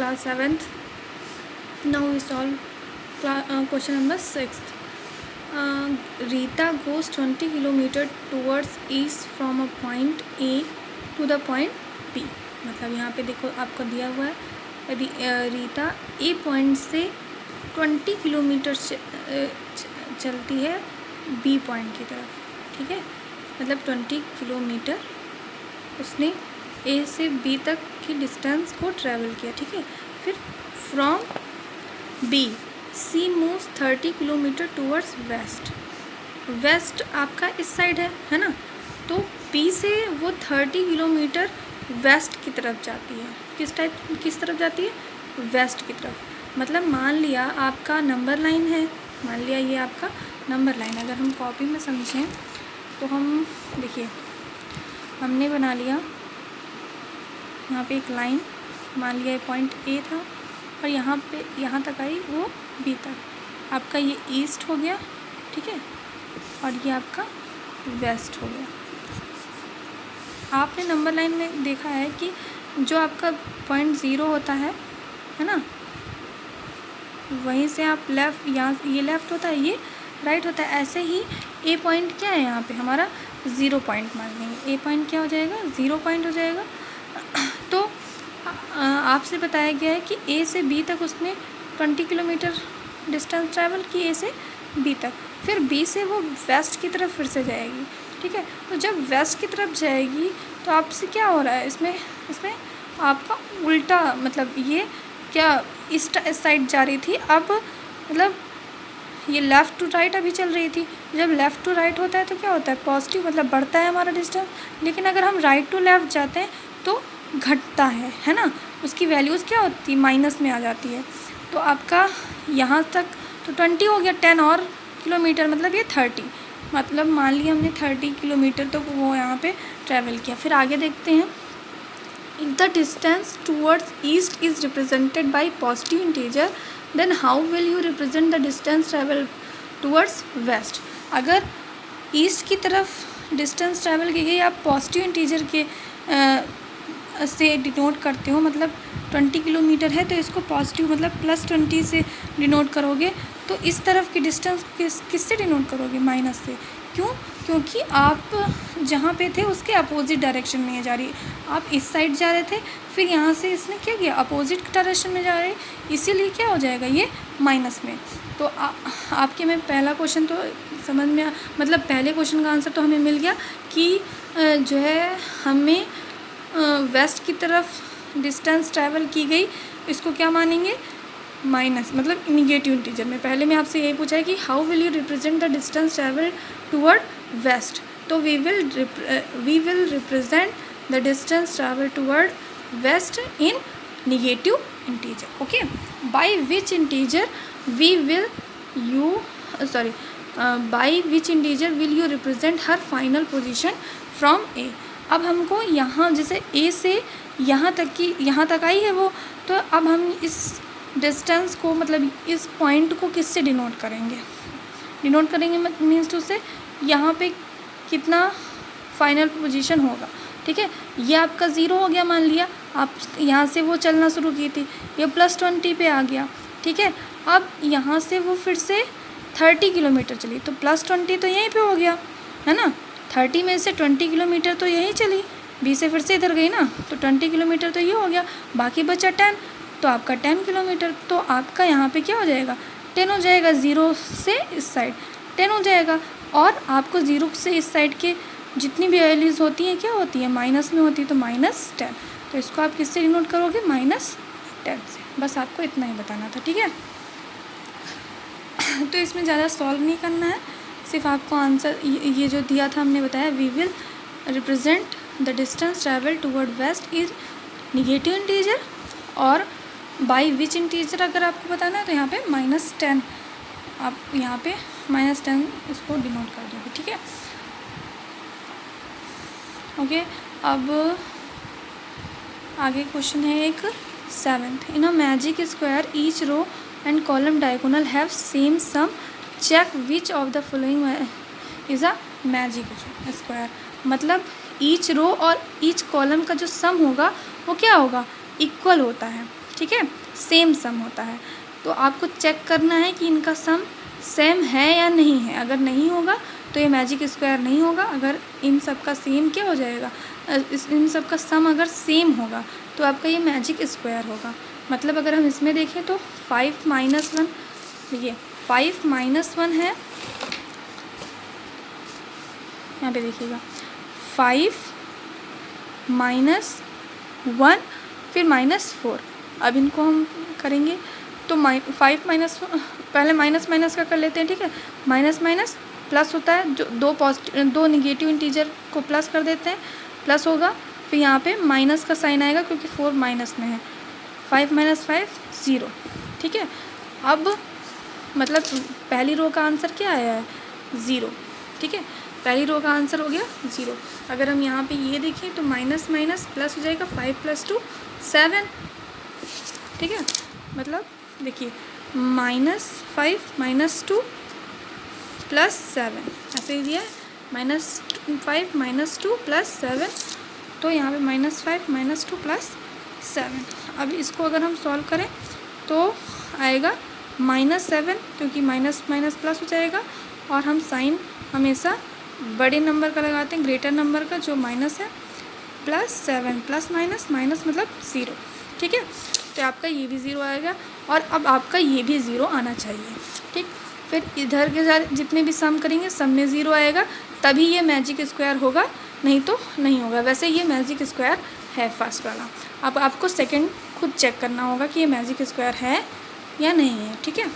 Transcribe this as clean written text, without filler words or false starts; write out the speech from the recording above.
class 7th. Now we solve question number 6. Rita goes 20 km towards east from a point A to the point B. मतलब यहाँ पे देखो आपको दिया हुआ है, यदि रीता ए पॉइंट से 20 किलोमीटर चलती है बी पॉइंट की तरफ, ठीक है, मतलब 20 किलोमीटर उसने ए से बी तक की डिस्टेंस को ट्रैवल किया, ठीक है। फिर from B C moves 30 kilometre towards west. West आपका इस साइड है ना, तो बी से वो 30 किलोमीटर वेस्ट की तरफ जाती है. किस तरफ जाती है? वेस्ट की तरफ. मतलब मान लिया आपका नंबर लाइन है, मान लिया ये आपका नंबर लाइन. अगर हम कॉपी में समझें तो हम देखिए, हमने बना लिया यहाँ पे एक लाइन, मान लिया पॉइंट ए था और यहाँ तक आई वो बी तक. आपका ये ईस्ट हो गया, ठीक है, और ये आपका वेस्ट हो गया. आपने नंबर लाइन में देखा है कि जो आपका पॉइंट 0 होता है ना, वहीं से आप लेफ़्ट, यहाँ ये लेफ़्ट होता है, ये राइट होता है. ऐसे ही ए पॉइंट क्या है यहाँ पे हमारा 0 पॉइंट मान लेंगे. ए पॉइंट क्या हो जाएगा? 0 पॉइंट हो जाएगा. तो आपसे बताया गया है कि ए से बी तक उसने 20 किलोमीटर डिस्टेंस ट्रैवल की, ए से बी तक. फिर बी से वो वेस्ट की तरफ फिर से जाएगी, ठीक है. तो जब वेस्ट की तरफ जाएगी तो आपसे क्या हो रहा है इसमें आपका उल्टा, मतलब ये क्या इस साइड जा रही थी, अब मतलब ये लेफ़्ट टू राइट अभी चल रही थी. जब लेफ़्ट टू राइट होता है तो क्या होता है? पॉजिटिव, मतलब बढ़ता है हमारा डिस्टेंस. लेकिन अगर हम राइट टू लेफ़्ट जाते हैं तो घटता है ना, उसकी वैल्यूज़ क्या होती है? माइनस में आ जाती है. तो आपका यहाँ तक तो 20 हो गया, 10 और किलोमीटर मतलब ये 30, मतलब मान लिया हमने 30 किलोमीटर तो वो यहाँ पे ट्रैवल किया. फिर आगे देखते हैं. If the distance towards east is represented by positive integer, then how will you represent the distance travel towards west? अगर ईस्ट की तरफ डिस्टेंस ट्रैवल की गई, आप पॉजिटिव इंटीजर के से डिनोट करते हो, मतलब 20 किलोमीटर है तो इसको पॉजिटिव मतलब +20 से डिनोट करोगे. तो इस तरफ की डिस्टेंस किससे डिनोट करोगे? माइनस से. क्यों? क्योंकि आप जहाँ पे थे उसके अपोजिट डायरेक्शन में जा रही है. आप इस साइड जा रहे थे, फिर यहाँ से इसने क्या किया? अपोजिट डायरेक्शन में जा रहे, इसीलिए क्या हो जाएगा? ये माइनस में. तो आपके में पहला क्वेश्चन तो समझ में, मतलब पहले क्वेश्चन का आंसर तो हमें मिल गया कि जो है हमें वेस्ट की तरफ डिस्टेंस ट्रैवल की गई, इसको क्या मानेंगे? माइनस, मतलब निगेटिव इंटीजर में. पहले में आपसे यही पूछा है कि how will you represent the distance travel toward west. तो we will represent the distance travel toward west in negative integer. Okay. By which integer will you represent her final position from A. अब हमको यहाँ जैसे ए से यहाँ तक आई है वो, तो अब हम इस डिस्टेंस को, मतलब इस पॉइंट को किससे डिनोट करेंगे मीन्स टू से यहाँ पे कितना फाइनल पोजीशन होगा, ठीक है. ये आपका 0 हो गया, मान लिया आप यहाँ से वो चलना शुरू की थी, ये +20 पे आ गया, ठीक है. अब यहाँ से वो फिर से 30 किलोमीटर चली, तो +20 तो यहीं पे हो गया है ना. 30 में से 20 किलोमीटर तो यहीं चली, बी से फिर से इधर गई ना, तो 20 किलोमीटर तो ये हो गया, बाकी बचा 10, तो आपका 10 किलोमीटर. तो आपका यहाँ पे क्या हो जाएगा? 10 हो जाएगा. 0 से इस साइड 10 हो जाएगा, और आपको 0 से इस साइड के जितनी भी वैल्यूज़ होती हैं क्या होती हैं? माइनस में होती है, तो -10. तो इसको आप किससे डिनोट करोगे? -10 से. बस आपको इतना ही बताना था, ठीक है. तो इसमें ज़्यादा सॉल्व नहीं करना है, सिर्फ आपको आंसर ये जो दिया था हमने बताया, we will represent the distance travel toward west is negative integer, और बाय विच इंटीजर अगर आपको बताना है तो यहाँ पे -10, आप यहाँ पे -10 इसको डिनोट कर दोगे, ठीक है. ओके. अब आगे क्वेश्चन है एक 7th. In a magic square each row and column diagonal have same sum, check which of the following is a magic square. मतलब ईच रो और ईच कॉलम का जो सम होगा वो क्या होगा? इक्वल होता है, ठीक है, सेम सम होता है। तो आपको चेक करना है कि इनका सम सेम है या नहीं है। अगर नहीं होगा तो ये मैजिक स्क्वायर नहीं होगा। अगर इन सब का सेम क्या हो जाएगा, इन सब का सम अगर सेम होगा तो आपका ये मैजिक स्क्वायर होगा। मतलब अगर हम इसमें देखें तो 5 माइनस 1, देखिए 5 माइनस 1 है, यहाँ पे देखिएगा 5 माइनस 1 फिर -4। अब इनको हम करेंगे तो 5 माइनस, पहले माइनस माइनस का कर लेते हैं, ठीक है। माइनस माइनस प्लस होता है, जो दो निगेटिव इंटीजर को प्लस कर देते हैं, प्लस होगा, फिर यहाँ पे माइनस का साइन आएगा क्योंकि 4 माइनस में है। 5 माइनस 5 0, ठीक है। अब मतलब पहली रो का आंसर क्या आया है, 0, ठीक है। पहली रो का आंसर हो गया 0। अगर हम यहाँ पे ये देखें तो माइनस माइनस प्लस हो जाएगा, 5 + 2 7, ठीक है। मतलब देखिए -5 - 2 + 7 ऐसे ही दिया है, -5 - 2 + 7, तो यहाँ पे -5 - 2 + 7। अब इसको अगर हम सॉल्व करें तो आएगा -7, क्योंकि माइनस माइनस प्लस हो जाएगा, और हम साइन हमेशा बड़े नंबर का लगाते हैं, ग्रेटर नंबर का जो माइनस है, +7 प्लस माइनस माइनस मतलब 0, ठीक है। तो आपका ये भी 0 आएगा, और अब आपका ये भी 0 आना चाहिए, ठीक। फिर इधर के सारे जितने भी सम करेंगे सब में 0 आएगा, तभी ये मैजिक स्क्वायर होगा, नहीं तो नहीं होगा। वैसे ये मैजिक स्क्वायर है फर्स्ट वाला। अब आपको सेकंड खुद चेक करना होगा कि ये मैजिक स्क्वायर है या नहीं है, ठीक है।